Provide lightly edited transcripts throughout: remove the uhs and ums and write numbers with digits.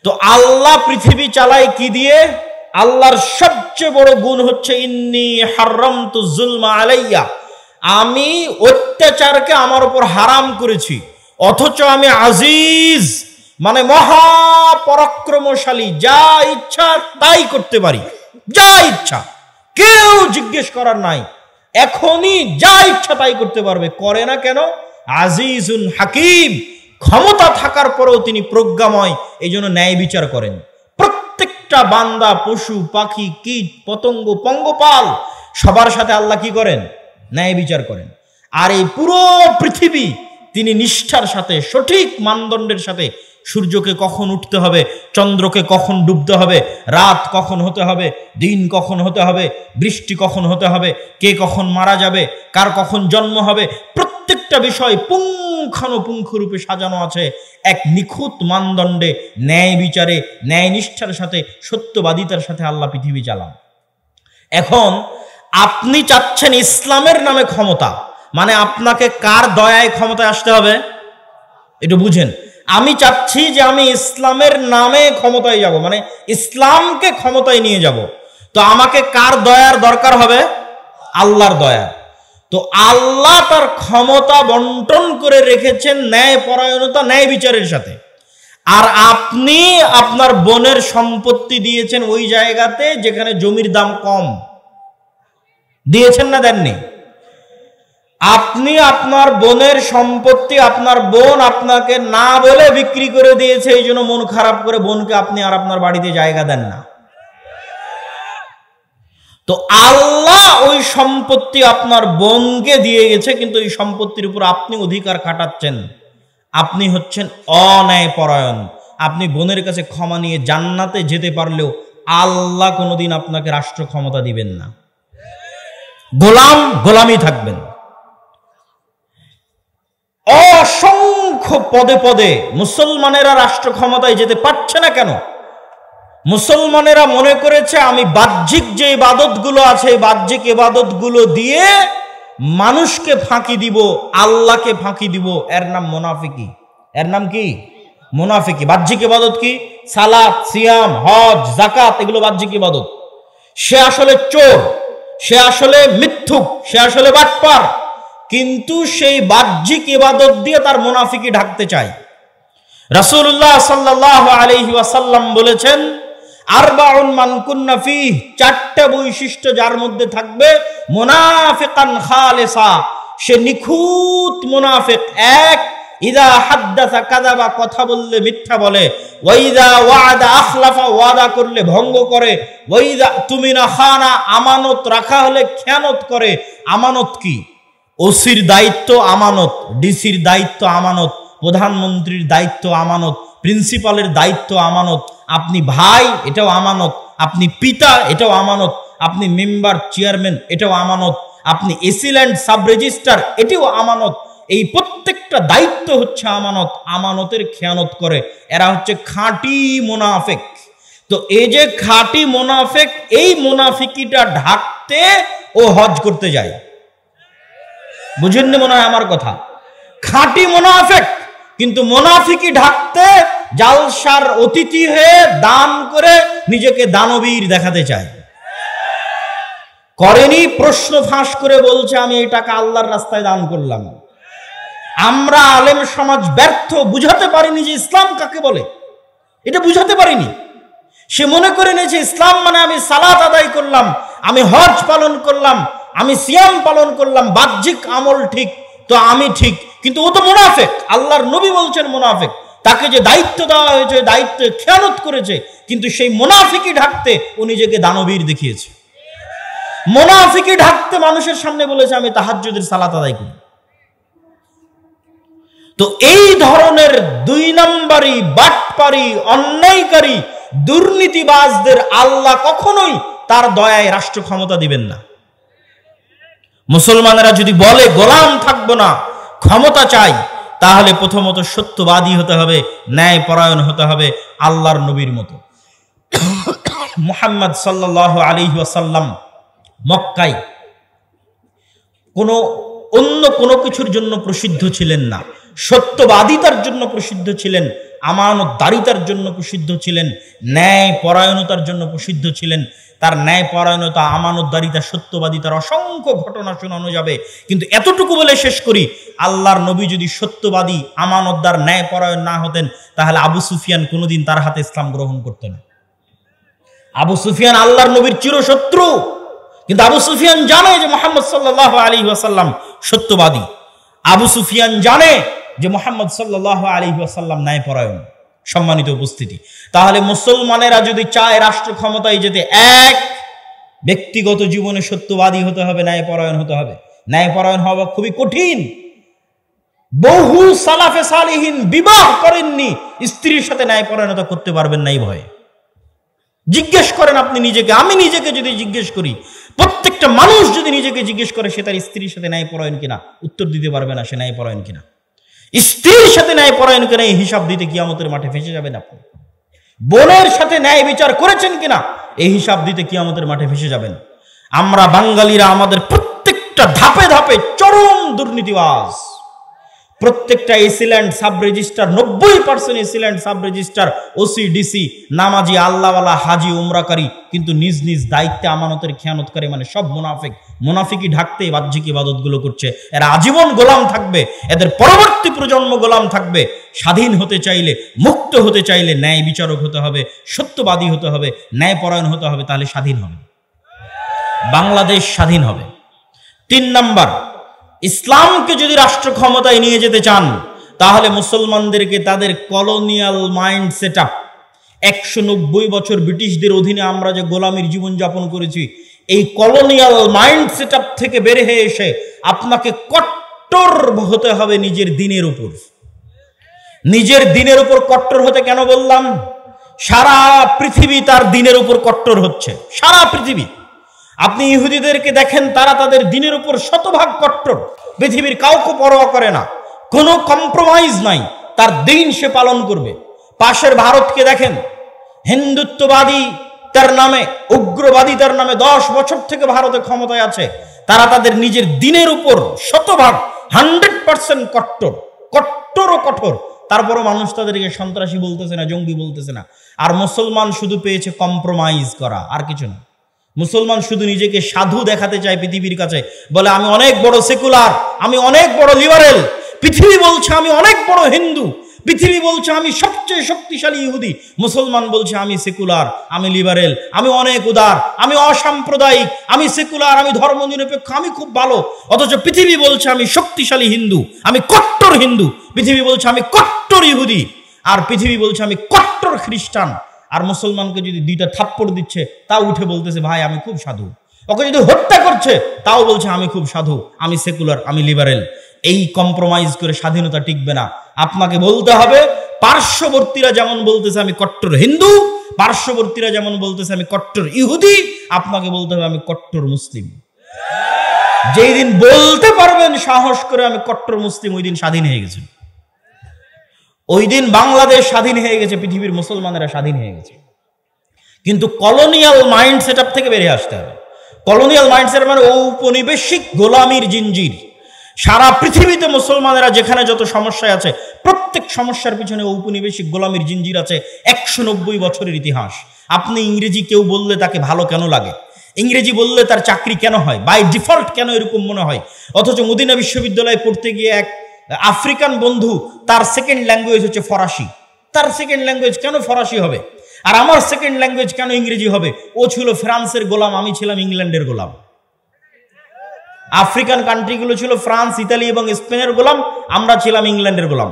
তো আল্লাহ পৃথিবী চালায় কি দিয়ে? আল্লাহর সবচেয়ে বড় গুণ হচ্ছে ইন্নী হারামতু যুলমা আলাইয়া, আমি অত্যাচারকে আমার উপর হারাম করেছি। অথচ আমি আজিজ, মানে মহাপরাক্রমশালী, যা ইচ্ছা তাই করতে পারি, যা ইচ্ছা, কেউ জিজ্ঞেস করার নাই, এখনই যা ইচ্ছা তাই করতে পারবে। করে না কেন? আজিজুন হাকিম, ক্ষমতা থাকার পরেও তিনি প্রজ্ঞাময়, এই জন্য ন্যায় বিচার করেন। প্রত্যেকটা বান্দা, পশু পাখি, কীট পতঙ্গ, পঙ্গপাল, সবার সাথে আল্লাহ কি করেন? ন্যায় বিচার করেন। আর এই পুরো পৃথিবী তিনি নিষ্ঠার সাথে, সঠিক মানদণ্ডের সাথে, সূর্যকে কখন উঠতে হবে, চন্দ্রকে কখন ডুবতে হবে, রাত কখন হতে হবে, দিন কখন হতে হবে, বৃষ্টি কখন হতে হবে, কে কখন মারা যাবে, কার কখন জন্ম হবে, প্রত্যেকটা বিষয় পুঙ্খানুপুঙ্খ রূপে সাজানো আছে এক নিখুঁত মানদণ্ডে, ন্যায় বিচারে, ন্যায় নিষ্ঠার সাথে, সত্যবাদিতার সাথে আল্লাহ পৃথিবী চালান। এখন আপনি চাচ্ছেন ইসলামের নামে ক্ষমতা, মানে আপনাকে কার দয়ায় ক্ষমতায় আসতে হবে একটু বুঝেন। আমি চাচ্ছি যে আমি ইসলামের নামে ক্ষমতায় যাব, মানে ইসলামকে ক্ষমতায় নিয়ে যাব। তো আমাকে কার দয়ার দরকার হবে? আল্লাহর দয়া। তো আল্লাহ তার ক্ষমতা বন্টন করে রেখেছেন ন্যায় পরায়ণতা, ন্যায় বিচারের সাথে। আর আপনি আপনার বোনের সম্পত্তি দিয়েছেন ওই জায়গাতে যেখানে জমির দাম কম, দিয়েছেন না দেননি? আপনি আপনার বোনের সম্পত্তি, আপনার বোন আপনাকে না বলে বিক্রি করে দিয়েছে, এই জন্য মন খারাপ করে বোনকে আপনি আর আপনার বাড়িতে জায়গা দেন না। তো আল্লাহ ওই সম্পত্তি আপনার বোনকে দিয়ে গেছে, কিন্তু এই সম্পত্তির উপর আপনি অধিকার খাটাচ্ছেন। আপনি হচ্ছেন অন্যায় পরায়ণ। আপনি বোনের কাছে ক্ষমা নিয়ে জান্নাতে যেতে পারলেও আল্লাহ কোনোদিন আপনাকে রাষ্ট্র ক্ষমতা দিবেন না। গোলামি থাকবেন। অসংখ্য পদে পদে মুসলমানেরা রাষ্ট্র ক্ষমতায় যেতে পারছে না কেন? মুসলমানেরা মনে করেছে আমি বাহ্যিক যে ইবাদতগুলো আছে, এই বাহ্যিক ইবাদতগুলো দিয়ে মানুষকে ফাঁকি দিব, আল্লাহকে ফাঁকি দিব। এর নাম মুনাফিকি। এর নাম কি? মুনাফিকি। বাহ্যিক ইবাদত কি? সালাত, সিয়াম, হজ, যাকাত, এগুলো বাহ্যিক ইবাদত। সে আসলে চোর, সে আসলে মিথ্যুক, সে আসলে বাটপার, কিন্তু সেই বাহ্যিক ইবাদত দিয়ে তার মুনাফিকি ঢাকতে চায়। রাসূলুল্লাহ সাল্লাল্লাহু আলাইহি ওয়াসাল্লাম বলেছেন, আরবাউন মান কুন্না ফিহি, চারটা বৈশিষ্ট্য যার মধ্যে থাকবে, মুনাফিকান খালিসা, সে নিখুঁত মুনাফিক। এক, ইদা হাদ্দাসা কাযাবা, কথা বললে মিথ্যা বলে, ওয়া ইদা ওয়াদা আখলাফা, ওয়াদা করলে ভঙ্গ করে, ওয়া ইদা তুমিনা খানা, আমানত রাখা হলে খেয়ানত করে। আমানত কি? ওসির দায়িত্ব আমানত, ডিসির দায়িত্ব আমানত, প্রধানমন্ত্রীর দায়িত্ব আমানত, প্রিন্সিপালের দায়িত্ব আমানত, আপনি ভাই এটাও আমানত, আপনি পিতা এটাও আমানত, আপনি মেম্বার চেয়ারম্যান এটাও আমানত, আপনি এসিল্যান্ড সাব রেজিস্ট্রার এটাও আমানত। এই প্রত্যেকটা দায়িত্ব হচ্ছে আমানত। আমানতের খেয়ানত করে, এরা হচ্ছে খাঁটি মুনাফিক। তো এই যে খাঁটি মুনাফিক, এই মুনাফিকিটা ঢাকতে ও হজ করতে যায়। বুঝেননি মনে হয় আমার কথা? খাঁটি মুনাফিক, কিন্তু মুনাফিকি ঢাকতে জালসার অতিথি হয়ে দান করে নিজেকে দানবীর দেখাতে চায়। করেনি, প্রশ্ন ফাঁস করে বলছে আমি এই টাকা আল্লাহর রাস্তায় দান করলাম। আমরা আলেম সমাজ ব্যর্থ, বুঝাতে পারিনি যে ইসলাম কাকে বলে, এটা বুঝাতে পারিনি। সে মনে করে নিয়েছে ইসলাম মানে আমি সালাত আদায় করলাম, আমি হজ পালন করলাম, আমি সিয়াম পালন করলাম, বাহ্যিক আমল ঠিক, তো আমি ঠিক। কিন্তু ও তো মুনাফিক। আল্লাহর নবী বলছেন মুনাফিক। তাকে যে দায়িত্ব দেওয়া হয়েছে দায়িত্বে খেয়ানত করেছে, কিন্তু সেই মুনাফিকি ঢাকতে ও নিজেকে দানবীর দেখিয়েছে। মুনাফিকি ঢাকতে মানুষের সামনে বলেছে আমি তাহাজ্জুদের সালাত আদায় করি। তো এই ধরনের দুই নম্বরই, বাটপারি, অন্যায়কারী, দুর্নীতিবাজদের আল্লাহ কখনোই তার দয়ায় রাষ্ট্র ক্ষমতা দিবেন না। মুসলমানেরা যদি বলে গোলাম থাকবো না, ক্ষমতা চাই, তাহলে প্রথমত সত্যবাদী হতে হবে, ন্যায় পরায়ণ হতে হবে আল্লাহর নবীর মতো। মুহাম্মদ সাল্লাল্লাহু আলাইহি ওয়াসাল্লাম মক্কায় অন্য কোনো কিছুর জন্য প্রসিদ্ধ ছিলেন না। সত্যবাদিতার জন্য প্রসিদ্ধ ছিলেন, আমানতদারিতার জন্য প্রসিদ্ধ ছিলেন, ন্যায় পরায়ণতার জন্য প্রসিদ্ধ ছিলেন। তার ন্যায় পরায়ণতা, আমানতদারিতা, সত্যবাদিতার অসংখ্য ঘটনা শোনানো যাবে, কিন্তু এতটুকু বলে শেষ করি, আল্লাহর নবী যদি সত্যবাদী, আমানতদার, ন্যায় পরায়ণ না হতেন, তাহলে আবু সুফিয়ান কোনোদিন তার হাতে ইসলাম গ্রহণ করতেন না। আবু সুফিয়ান আল্লাহর নবীর চিরশত্রু, কিন্তু আবু সুফিয়ান জানে যে মুহাম্মদ সাল্লাল্লাহু আলাইহি ওয়াসাল্লাম সত্যবাদী। আবু সুফিয়ান জানে যে মুহাম্মদ সাল্লাল্লাহু আলাইহি ওয়াসাল্লাম ন্যায়পরায়ণ। সম্মানিত উপস্থিতি, তাহলে মুসলমানেরা যদি চায় রাষ্ট্র ক্ষমতায় যেতে, এক, ব্যক্তিগত জীবনে সত্যবাদী হতে হবে, ন্যায়পরায়ণ হতে হবে। ন্যায়পরায়ণ হওয়া খুবই কঠিন। বহু সালাফে সালিহিন বিবাহ করেননি, স্ত্রীর সাথে ন্যায়পরায়ণতা করতে পারবেন না এই ভয়ে। জিজ্ঞেস করেন আপনি নিজেকে, আমি নিজেকে যদি জিজ্ঞেস করি, প্রত্যেকটা মানুষ যদি নিজেকে জিজ্ঞেস করে সে তার স্ত্রীর সাথে ন্যায়পরায়ণ কিনা, উত্তর দিতে পারবে না সে ন্যায়পরায়ণ কিনা। স্ত্রীর সাথে ন্যায়পরায়ণ কিনা এই হিসাব দিতে কিয়ামতের মাঠে ফেঁসে যাবেন আপনি। বোনের সাথে ন্যায় বিচার করেছেন কিনা এই হিসাব দিতে কিয়ামতের মাঠে ফেঁসে যাবেন। আমরা বাঙালিরা আমাদের প্রত্যেকটা ধাপে ধাপে চরম দুর্নীতিবাজ। প্রত্যেকটা AC land sub registrar, 90% AC land sub registrar, OC, DC, নামাজি, আল্লাহওয়ালা, হাজি, উমরাকারী, কিন্তু নিজ নিজ দায়িত্বে আমানতের খেয়ানতকারী, মানে সব মুনাফিক। মুনাফিকি ঢাকতে বাহ্যিক ইবাদতগুলো করছে। এরা আজীবন গোলাম থাকবে, এদের পরবর্তী প্রজন্ম গোলাম থাকবে। স্বাধীন হতে চাইলে, মুক্ত হতে চাইলে ন্যায় বিচারক হতে হবে, সত্যবাদী হতে হবে, ন্যায়পরায়ণ হতে হবে, তাহলে স্বাধীন হবে, বাংলাদেশ স্বাধীন হবে। 3 নাম্বার, ইসলামকে যদি রাষ্ট্র ক্ষমতায় নিয়ে যেতে চান, তাহলে মুসলমানদেরকে তাদের কলোনিয়াল মাইন্ড সেট আপ, 190 বছর ব্রিটিশদের অধীনে আমরা যে গোলামীর জীবনযাপন করেছি, এই কলোনিয়াল মাইন্ড সেট আপ থেকে বের হয়ে এসে আপনাকে কট্টর হতে হবে নিজের দিনের উপর। নিজের দিনের উপর কট্টর হতে কেন বললাম? সারা পৃথিবী তার দিনের উপর কট্টর হচ্ছে, সারা পৃথিবী। আপনি ইহুদিদেরকে দেখেন, তারা তাদের দিনের উপর শতভাগ কট্টর, পৃথিবীর কাউকে পরোয়া করে না, কোনো কম্প্রোমাইজ নাই, তার দিন সে পালন করবে। পাশের ভারতকে দেখেন, হিন্দুত্ববাদী তার নামে, উগ্রবাদী তার নামে 10 বছর থেকে ভারতে ক্ষমতায় আছে। তারা তাদের নিজের দিনের উপর শতভাগ 100% কট্টর, কট্টর ও কঠোর। তারপরও মানুষ তাদেরকে সন্ত্রাসী বলতেছে না, জঙ্গি বলতেছে না। আর মুসলমান শুধু পেয়েছে কম্প্রোমাইজ করা, আর কিছু না। মুসলমান শুধু নিজেকে সাধু দেখাতে চায় পৃথিবীর কাছে, বলে আমি অনেক বড় সেকুলার, আমি অনেক বড় লিবারেল। পৃথিবী বলছে আমি অনেক বড় হিন্দু, পৃথিবী বলছে আমি সবচেয়ে শক্তিশালী ইহুদি। মুসলমান বলছে আমি সেকুলার, আমি লিবারেল, আমি অনেক উদার, আমি অসাম্প্রদায়িক, আমি সেকুলার, আমি ধর্মনিরপেক্ষ, আমি খুব ভালো। অথচ পৃথিবী বলছে আমি শক্তিশালী হিন্দু, আমি কট্টর হিন্দু। পৃথিবী বলছে আমি কট্টর ইহুদি, আর পৃথিবী বলছে আমি কট্টর খ্রিস্টান। আর মুসলমানকে যদি 2টা থাপ্পড় দিচ্ছে, তাও উঠে বলতেছে ভাই আমি খুব সাধু। ওকে যদি হত্যা করছে, তাও বলছে আমি খুব সাধু, আমি সেকুলার, আমি লিবারেল। এই কম্প্রোমাইজ করে স্বাধীনতা টিকবে না। আপনাকে বলতে হবে, পার্শ্ববর্তীরা যেমন বলতেছে আমি কট্টর হিন্দু, পার্শ্ববর্তীরা যেমন বলতেছে আমি কট্টর ইহুদি, আপনাকে বলতে হবে আমি কট্টর মুসলিম। যেই দিন বলতে পারবেন সাহস করে আমি কট্টর মুসলিম, ওই দিন স্বাধীন হয়ে গেছে। ওই দিন বাংলাদেশ স্বাধীন হয়ে গেছে, পৃথিবীর মুসলমানেরা স্বাধীন হয়ে গেছে। কিন্তু কলোনিয়াল মাইন্ড সেট আপ থেকে বেরিয়ে আসতে হবে। কলোনিয়াল মাইন্ড সেট মানে ঔপনিবেশিক গোলামির জিঞ্জির। সারা পৃথিবীতে মুসলমানেরা যেখানে যত সমস্যায় আছে, প্রত্যেক সমস্যার পিছনে ঔপনিবেশিক গোলামির জিঞ্জির আছে। 190 বছরের ইতিহাস। আপনি ইংরেজি কেউ বললে তাকে ভালো কেন লাগে? ইংরেজি বললে তার চাকরি কেন হয়? বাই ডিফল্ট কেন এরকম মনে হয়? অথচ মদিনা বিশ্ববিদ্যালয়ে পড়তে গিয়ে এক আফ্রিকান বন্ধু, তার সেকেন্ড ল্যাঙ্গুয়েজ হচ্ছে ফরাসি। তার সেকেন্ড ল্যাঙ্গুয়েজ কেন ফরাসি হবে? আর আমার সেকেন্ড ল্যাঙ্গুয়েজ কেন ইংরেজি হবে? ও ছিল ফ্রান্সের গোলাম, আমি ছিলাম ইংল্যান্ডের গোলাম। আফ্রিকান কান্ট্রিগুলো ছিল ফ্রান্স, ইতালি এবং স্পেনের গোলাম, আমরা ছিলাম ইংল্যান্ডের গোলাম।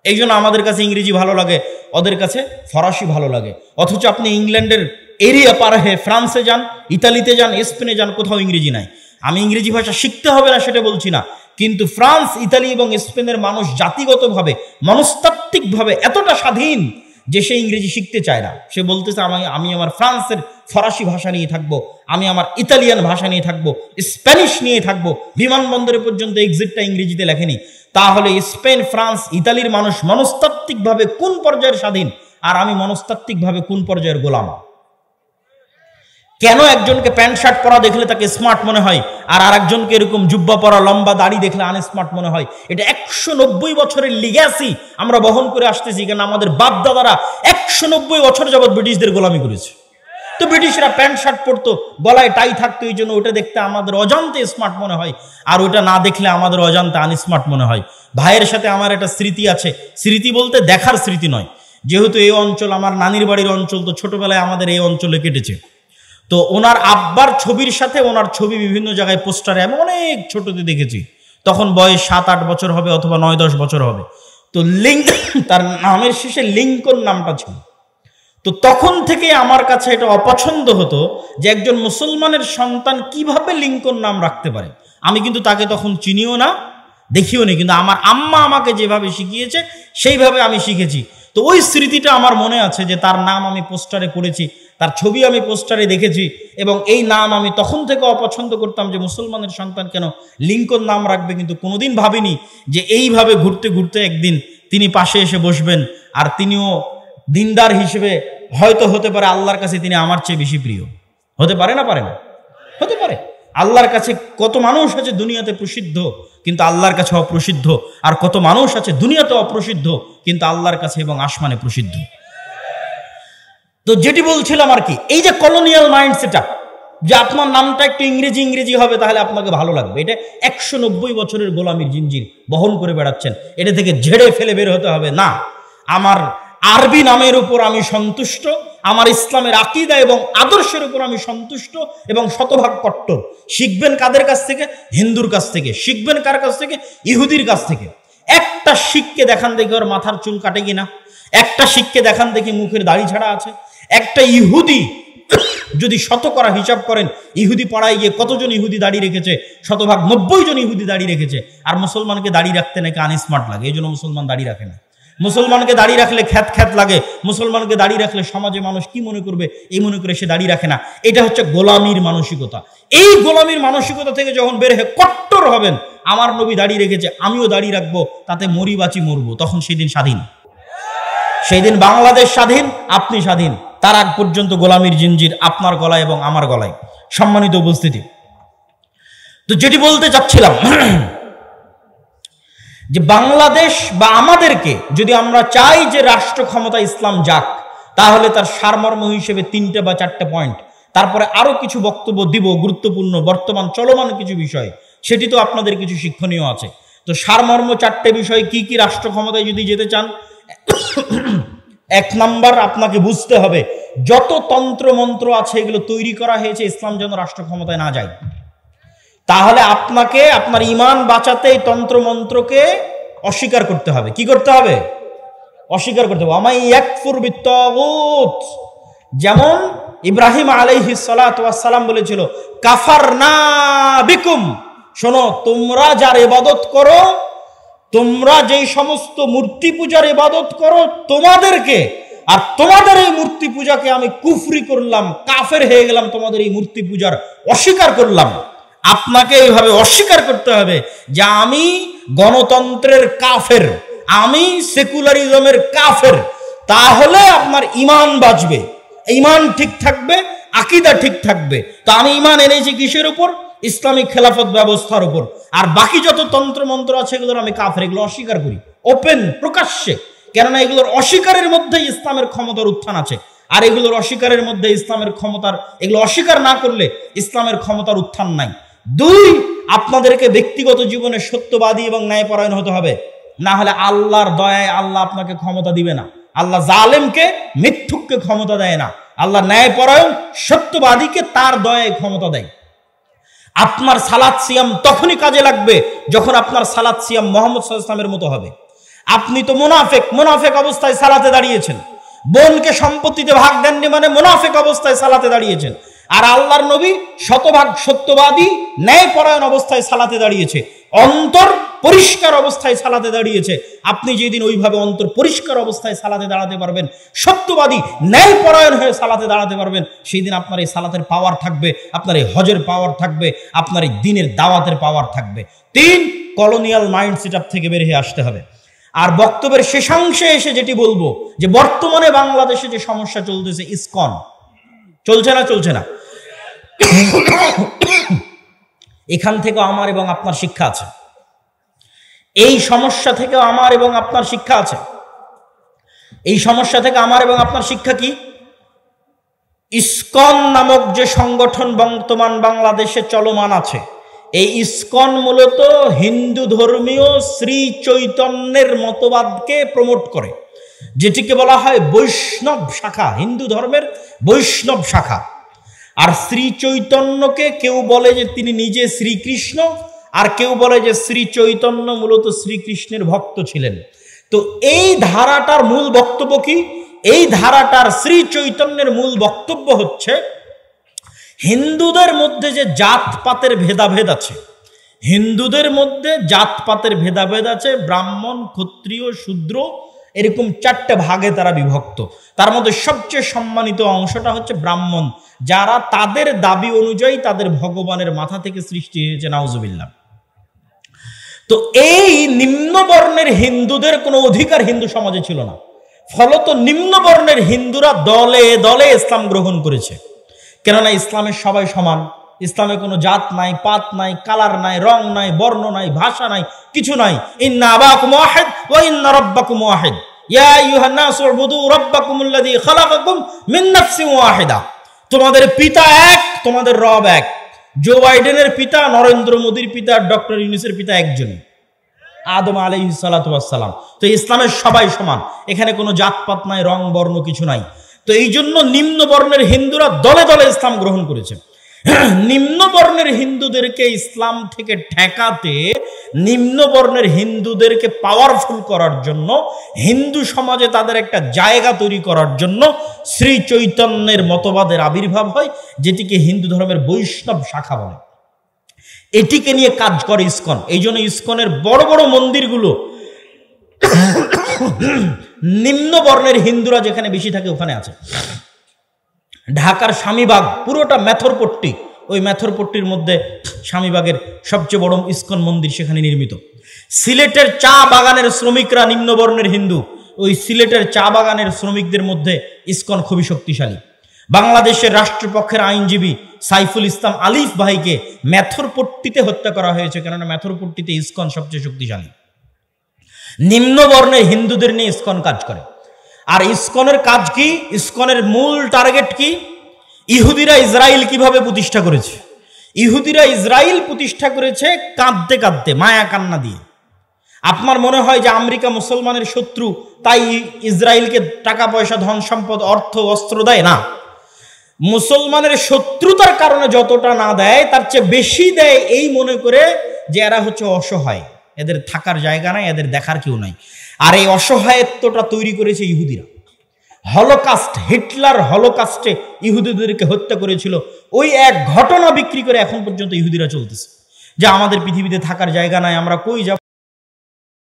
এই জন্য আমাদের কাছে ইংরেজি ভালো লাগে, ওদের কাছে ফরাসি ভালো লাগে। অথচ আপনি ইংল্যান্ডের এরিয়া পার হয়ে ফ্রান্সে যান, ইতালিতে যান, স্পেনে যান, কোথাও ইংরেজি নাই। আমি ইংরেজি ভাষা শিখতে হবে না সেটা বলছি না, কিন্তু ফ্রান্স, ইতালি এবং স্পেনের মানুষ জাতিগতভাবে, মনস্তাত্ত্বিকভাবে এতটা স্বাধীন যে সে ইংরেজি শিখতে চায় না। সে বলতেছে আমি আমার ফ্রান্সের ফরাসি ভাষা নিয়ে থাকবো, আমি আমার ইতালিয়ান ভাষা নিয়ে থাকবো, স্প্যানিশ নিয়ে থাকবো। বিমানবন্দরে পর্যন্ত এক্সিটটা ইংরেজিতে লেখেনি। তাহলে স্পেন, ফ্রান্স, ইতালির মানুষ মনস্তাত্ত্বিকভাবে কোন পর্যায়ের স্বাধীন, আর আমি মনস্তাত্ত্বিকভাবে কোন পর্যায়ের গোলাম? কেন একজনকে প্যান্ট শার্ট পরা দেখলে তাকে স্মার্ট মনে হয়, আর আরেকজনকে এরকম জুব্বা পরা লম্বা দাড়ি দেখলে আনস্মার্ট মনে হয়? এটা 190 বছরের লিগ্যাসি আমরা বহন করে আসতেছি, কেন আমাদের বাপ দাদারা 190 বছর যাবৎ ব্রিটিশদের গোলামি করেছে। তো ব্রিটিশরা প্যান্ট শার্ট পরতো, গলায় টাই থাকতো, এই জন্য ওটা দেখতে আমাদের অজান্তে স্মার্ট মনে হয়, আর ওটা না দেখলে আমাদের অজান্তে আনস্মার্ট মনে হয়। ভাইয়ের সাথে আমার একটা স্মৃতি আছে, স্মৃতি বলতে দেখার স্মৃতি নয়, যেহেতু এই অঞ্চল আমার নানির বাড়ির অঞ্চল, তো ছোটবেলায় আমাদের এই অঞ্চলে কেটেছে। তো ওনার আব্বার ছবির সাথে ওনার ছবি বিভিন্ন জায়গায় পোস্টারে আমি অনেক ছোটতে দেখেছি, তখন বয়স 7-8 বছর হবে অথবা 9-10 বছর হবে। তো তার নামের শেষে লিঙ্কন নামটা ছিল। তো তখন থেকে আমার কাছে এটা অপছন্দ হতো যে একজন মুসলমানের সন্তান কিভাবে লিঙ্কন নাম রাখতে পারে। আমি কিন্তু তাকে তখন চিনিও না, দেখিও নি, কিন্তু আমার আম্মা আমাকে যেভাবে শিখিয়েছে সেইভাবে আমি শিখেছি। তো ওই স্মৃতিটা আমার মনে আছে যে তার নাম আমি পোস্টারে পড়েছি, তার ছবি আমি পোস্টারে দেখেছি, এবং এই নাম আমি তখন থেকে অপছন্দ করতাম যে মুসলমানের সন্তান কেন লিঙ্কন নাম রাখবে। কিন্তু কোনোদিন ভাবিনি যে এইভাবে ঘুরতে ঘুরতে একদিন তিনি পাশে এসে বসবেন, আর তিনিও দিনদার হিসেবে হয়তো হতে পারে আল্লাহর কাছে তিনি আমার চেয়ে বেশি প্রিয়। হতে পারে না? পারে না? হতে পারে। আল্লাহর কাছে কত মানুষ আছে দুনিয়াতে প্রসিদ্ধ কিন্তু আল্লাহর কাছে অপ্রসিদ্ধ, আর কত মানুষ আছে দুনিয়াতে অপ্রসিদ্ধ কিন্তু আল্লাহর কাছে এবং আসমানে প্রসিদ্ধ। তো যেটি বলছিলাম আর কি, এই যে কলোনিয়াল মাইন্ড সেটআপ, যে আপনার নামটা একটু ইংরেজি ইংরেজি হবে তাহলে আপনাকে ভালো লাগবে, এটা 190 বছরের গোলামির জিঞ্জির বহন করে বেড়াচ্ছেন, এটা থেকে ঝেড়ে ফেলে বের হতে হবে না। আমার আরবি নামের উপর আমি সন্তুষ্ট, আমার ইসলামের আকীদা এবং আদর্শের উপর আমি সন্তুষ্ট এবং শতভাগ কট্টর। শিখবেন কাদের কাছ থেকে? হিন্দুর কাছ থেকে। শিখবেন কার কাছ থেকে? ইহুদির কাছ থেকে। একটা শিখকে দেখান দেখি ওর মাথার চুল কাটে কিনা, একটা শিখকে দেখান দেখি মুখের দাড়ি ছাড়া আছে। একটা ইহুদি যদি শতকরা হিসাব করেন, ইহুদি পাড়ায় গিয়ে কতজন ইহুদি দাড়ি রেখেছে? শতভাগ 90 জন ইহুদি দাড়ি রেখেছে। আর মুসলমানকে দাড়ি রাখতে নাকি আনস্মার্ট লাগে, এই জন্য মুসলমান দাড়ি রাখে না। মুসলমানকে দাড়ি রাখলে খ্যাত খ্যাত লাগে, মুসলমানকে দাড়ি রাখলে সমাজে মানুষ কি মনে করবে এই মনে করে সে দাড়ি রাখে না। এটা হচ্ছে গোলামির মানসিকতা। এই গোলামির মানসিকতা থেকে যখন বের হয়ে কট্টর হবেন, আমার নবী দাড়ি রেখেছে আমিও দাড়ি রাখবো, তাতে মরি বাঁচি মরবো, তখন সেই দিন স্বাধীন। সেই দিন বাংলাদেশ স্বাধীন, আপনি স্বাধীন। তার আগ পর্যন্ত গোলামির জিঞ্জির আপনার গলায় এবং আমার গলায়। সম্মানিত উপস্থিতি, তো যেটি বলতে চাচ্ছিলাম যে বাংলাদেশ বা আমাদেরকে যদি আমরা চাই যে রাষ্ট্র ক্ষমতা ইসলাম যাক, তাহলে তার সারমর্ম হিসেবে 3টে বা 4টে পয়েন্ট, তারপরে আরো কিছু বক্তব্য দিব গুরুত্বপূর্ণ বর্তমান চলমান কিছু বিষয়, সেটি তো আপনাদের কিছু শিক্ষণীয় আছে। তো সারমর্ম 4টে বিষয় কি কি রাষ্ট্র ক্ষমতায় যদি যেতে চান? 1 নাম্বার, আপনাকে বুঝতে হবে যত তন্ত্র মন্ত্র আছে এগুলো তৈরি করা হয়েছে ইসলাম যেন রাষ্ট্র ক্ষমতায় না যায়। তাহলে আপনাকে আপনার ঈমান বাঁচাতে এই তন্ত্র মন্ত্রকে অস্বীকার করতে হবে। কি করতে হবে? অস্বীকার করতে হবে। আমাই ইয়াকফুর বিত্তাগুত, যেমন ইব্রাহিম আলাইহিস সালাতু ওয়াস সালাম বলেছিল কাফারনা বিকুম, শোনো তোমরা যার ইবাদত করো, তোমরা যেই সমস্ত মূর্তি পূজার ইবাদত করো তোমাদেরকে, আর তোমাদের এই মূর্তি পূজাকে আমি কুফরি করলাম, কাফের হয়ে গেলাম, তোমাদের এই মূর্তি পূজার অস্বীকার করলাম। আপনাকে এইভাবে অস্বীকার করতে হবে যে আমি গণতন্ত্রের কাফের, আমি সেকুলারিজমের কাফের। তাহলে আপনার ঈমান বাঁচবে, ঈমান ঠিক থাকবে, আকীদা ঠিক থাকবে। তো আমি ঈমান এনেছি কিসের উপর? ইসলামিক খেলাফত ব্যবস্থার উপর। আর বাকি যত তন্ত্র মন্ত্র আছে এগুলোর আমি কাফের, এগুলো অস্বীকার করি ওপেন প্রকাশ্যে। কেননা এগুলোর অস্বীকারের মধ্যে ইসলামের ক্ষমতার উত্থান আছে, আর এগুলোর অস্বীকারের মধ্যে ইসলামের ক্ষমতার, এগুলো অস্বীকার না করলে ইসলামের ক্ষমতার উত্থান নাই। 2, আপনাদেরকে ব্যক্তিগত জীবনে সত্যবাদী এবং ন্যায়পরায়ণ হতে হবে, না হলে আল্লাহর দয়ায় আল্লাহ আপনাকে ক্ষমতা দিবে না। আল্লাহ জালেমকে, মিথ্যুককে ক্ষমতা দেয় না, আল্লাহ ন্যায়পরায়ণ সত্যবাদীকে তার দয়ায় ক্ষমতা দেয়। আপনার সালাত সিয়াম তখনই কাজে লাগবে যখন আপনার সালাত সিয়াম মুহাম্মদ সাল্লাল্লাহু আলাইহি ওয়াসাল্লামের মতো হবে। আপনি তো মুনাফেক অবস্থায় সালাতে দাঁড়িয়েছেন, বোনকে সম্পত্তিতে ভাগ দেননি মানে মুনাফেক অবস্থায় সালাতে দাঁড়িয়েছেন। আর আল্লাহর নবী শতভাগ সত্যবাদী ন্যায়পরায়ণ অবস্থায় সালাতে দাঁড়িয়েছে, অন্তর পরিষ্কার অবস্থায় সালাতে দাঁড়িয়েছে। আপনি যেদিন ওইভাবে অন্তর পরিষ্কার অবস্থায় সালাতে দাঁড়াতে পারবেন, সত্যবাদী ন্যায়পরায়ণ হয়ে সালাতে দাঁড়াতে পারবেন, সেই দিন আপনার এই সালাতের পাওয়ার থাকবে, আপনার এই হজের পাওয়ার থাকবে, আপনার এই দ্বীনের দাওয়াতের পাওয়ার থাকবে। 3, কলোনিয়াল মাইন্ড সেটআপ থেকে বের হয়ে আসতে হবে। আর বক্তব্যের শেষাংশে এসে যেটি বলবো যে বর্তমানে বাংলাদেশে যে সমস্যা চলতেছে, ইসকন চলছে না? এখান থেকেও আমার এবং আপনার শিক্ষা আছে, এই সমস্যা থেকেও আমার এবং আপনার শিক্ষা আছে। এই সমস্যা থেকে আমার এবং আপনার শিক্ষা কি? ইসকন নামক যে সংগঠন বর্তমান বাংলাদেশে চলমান আছে, এই ইসকন মূলত হিন্দু ধর্মীয় শ্রী চৈতন্যের মতবাদকে প্রমোট করে, যেটিকে বলা হয় বৈষ্ণব শাখা, হিন্দু ধর্মের বৈষ্ণব শাখা। আর শ্রী চৈতন্যকে কেউ বলে যে তিনি নিজে শ্রীকৃষ্ণ, আর কেউ বলে যে শ্রী চৈতন্য মূলত শ্রীকৃষ্ণের ভক্ত ছিলেন। তো এই ধারাটার মূল বক্তব্য কি? এই ধারাটার শ্রী চৈতন্যের মূল বক্তব্য হচ্ছে হিন্দুদের মধ্যে যে জাতপাতের ভেদাভেদ আছে, হিন্দুদের মধ্যে জাতপাতের ভেদাভেদ আছে, ব্রাহ্মণ, ক্ষত্রিয়, শূদ্র, এরকম 4টে ভাগে তারা বিভক্ত। তার মধ্যে সবচেয়ে সম্মানিত অংশটা হচ্ছে ব্রাহ্মণ, যারা তাদের দাবি অনুযায়ী তাদের ভগবানের মাথা থেকে সৃষ্টি হয়েছে, নাউজুবিল্লাহ। তো এই নিম্নবর্ণের হিন্দুদের কোনো অধিকার হিন্দু সমাজে ছিল না, ফলত নিম্নবর্ণের হিন্দুরা দলে দলে ইসলাম গ্রহণ করেছে। কেননা ইসলামের সবাই সমান, ইসলামে কোনো জাত নাই, পাত নাই, কালার নাই, রং নাই, বর্ণ নাই, ভাষা নাই, কিছু নাই। ইন্না আবাকুম ওয়াহিদ ওয়া ইন্না রাব্বাকুম ওয়াহিদ ইয়া আইয়ুহান নাসু উবুদু রাব্বাকুমুল্লাযী খালাকাকুম মিন নাফসিন ওয়াহিদা। তোমাদের পিতা এক, তোমাদের রব এক। জো বাইডেনের পিতা, নরেন্দ্র মোদীর পিতা, ডক্টর ইউনূসের পিতা একজনই, আদম আলাইহিস সালাতু ওয়াস সালাম। তো ইসলামের সবাই সমান, এখানে কোনো জাতপাত নাই, রং বর্ণ কিছু নাই। তো এই জন্য নিম্ন বর্ণের হিন্দুরা দলে দলে ইসলাম গ্রহণ করেছে। নিম্ন বর্ণের হিন্দুদেরকে ইসলাম থেকে ঠেকাতে, নিম্ন বর্ণের হিন্দুদেরকে পাওয়ারফুল করার জন্য, হিন্দু সমাজে তাদের একটা জায়গা তৈরি করার জন্য শ্রী চৈতন্যের মতবাদের আবির্ভাব হয়, যেটিকে হিন্দু ধর্মের বৈষ্ণব শাখা বলে। এটিকে নিয়ে কাজ করে ইসকন। এই জন্য ইসকনের বড় বড় মন্দিরগুলো নিম্ন বর্ণের হিন্দুরা যেখানে বেশি থাকে ওখানে আছে। ঢাকার স্বামীবাগ পুরোটা মেথরপট্টি, ওই মেথরপট্টির মধ্যে স্বামীবাগের সবচেয়ে বড় ইসকন মন্দির সেখানে নির্মিত। সিলেটের চা বাগানের শ্রমিকরা নিম্নবর্ণের হিন্দু, ওই সিলেটের চা বাগানের শ্রমিকদের মধ্যে ইসকন খুবই শক্তিশালী। বাংলাদেশের রাষ্ট্রপক্ষের আইনজীবী সাইফুল ইসলাম আলিফ ভাইকে মেথরপট্টিতে হত্যা করা হয়েছে, কেননা মেথরপট্টিতে ইসকন সবচেয়ে শক্তিশালী। নিম্নবর্ণের হিন্দুদের নিয়ে ইসকন কাজ করে। আর ইসকনের কাজ কি? ইসকনের মূল টার্গেট কি? ইহুদিরা ইসরায়েল কিভাবে প্রতিষ্ঠা করেছে? ইহুদিরা ইসরায়েল প্রতিষ্ঠা করেছে কাঁদতে কাঁদতে, মায়া কান্না দিয়ে। আপনার মনে হয় যে আমেরিকা মুসলমানের শত্রু, তাই ইসরায়েলকে টাকা পয়সা, ধন সম্পদ, অর্থ, অস্ত্র দেয় না। মুসলমানের শত্রুতার কারণে যতটা না দেয়, তার চেয়ে বেশি দেয় এই মনে করে যে এরা হচ্ছে অসহায়, এদের থাকার জায়গা নাই, এদের দেখার কেউ নাই। আর এই অসহায়ত্বটা তৈরি করেছে ইহুদিরা। হলোকাস্ট, হিটলার হলোকাস্টে ইহুদিদেরকে হত্যা করেছিল, ওই এক ঘটনা বিক্রি করে এখন পর্যন্ত ইহুদিরা চলতেছে যে আমাদের পৃথিবীতে থাকার জায়গা নাই, আমরা কই যাব।